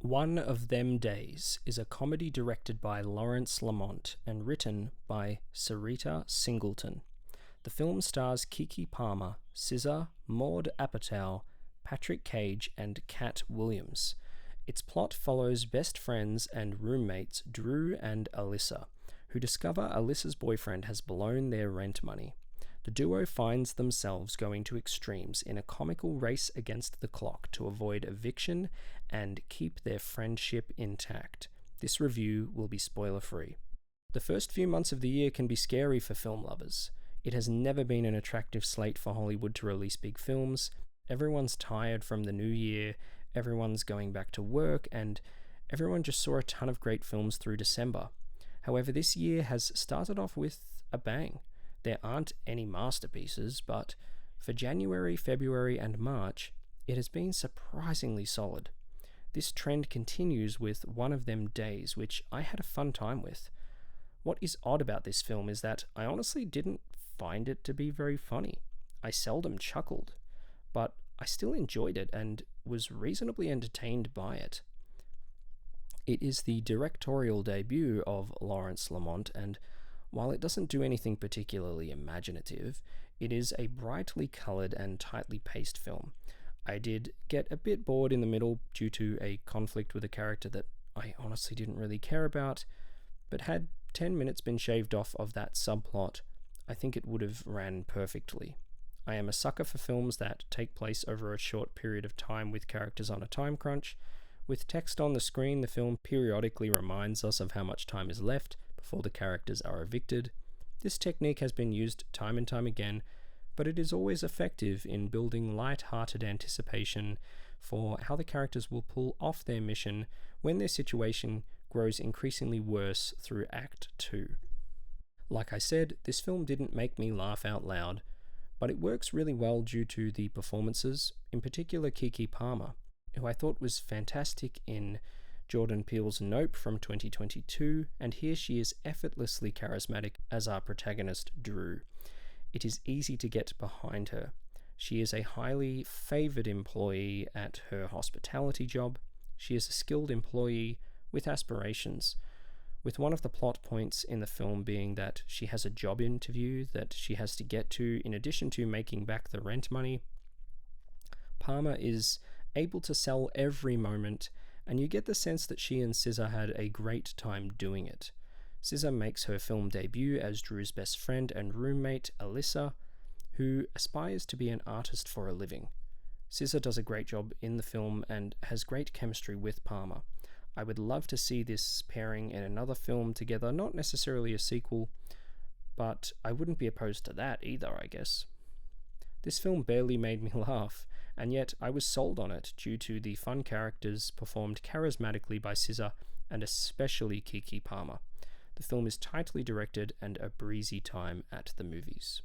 One of Them Days is a comedy directed by Lawrence Lamont and written by Sarita Singleton. The film stars Keke Palmer, SZA, Maud Apatow, Patrick Cage, and Cat Williams. Its plot follows best friends and roommates Drew and Alyssa, who discover Alyssa's boyfriend has blown their rent money. The duo finds themselves going to extremes in a comical race against the clock to avoid eviction and keep their friendship intact. This review will be spoiler-free. The first few months of the year can be scary for film lovers. It has never been an attractive slate for Hollywood to release big films. Everyone's tired from the new year, everyone's going back to work, and everyone just saw a ton of great films through December. However, this year has started off with a bang. There aren't any masterpieces, but for January, February, and March, it has been surprisingly solid. This trend continues with One of Them Days, which I had a fun time with. What is odd about this film is that I honestly didn't find it to be very funny. I seldom chuckled, but I still enjoyed it and was reasonably entertained by it. It is the directorial debut of Lawrence Lamont, and while it doesn't do anything particularly imaginative, it is a brightly coloured and tightly paced film. I did get a bit bored in the middle due to a conflict with a character that I honestly didn't really care about, but had 10 minutes been shaved off of that subplot, I think it would have ran perfectly. I am a sucker for films that take place over a short period of time with characters on a time crunch. With text on the screen, the film periodically reminds us of how much time is left before the characters are evicted. This technique has been used time and time again, but it is always effective in building light-hearted anticipation for how the characters will pull off their mission when their situation grows increasingly worse through Act 2. Like I said, this film didn't make me laugh out loud, but it works really well due to the performances, in particular Keke Palmer, who I thought was fantastic in Jordan Peele's Nope from 2022, and here she is effortlessly charismatic as our protagonist Drew. It is easy to get behind her. She is a highly favoured employee at her hospitality job. She is a skilled employee with aspirations, with one of the plot points in the film being that she has a job interview that she has to get to in addition to making back the rent money. Palmer is able to sell every moment, and you get the sense that she and SZA had a great time doing it. SZA makes her film debut as Drew's best friend and roommate, Alyssa, who aspires to be an artist for a living. SZA does a great job in the film and has great chemistry with Palmer. I would love to see this pairing in another film together, not necessarily a sequel, but I wouldn't be opposed to that either, I guess. This film barely made me laugh, and yet I was sold on it due to the fun characters performed charismatically by SZA and especially Keke Palmer. The film is tightly directed and a breezy time at the movies.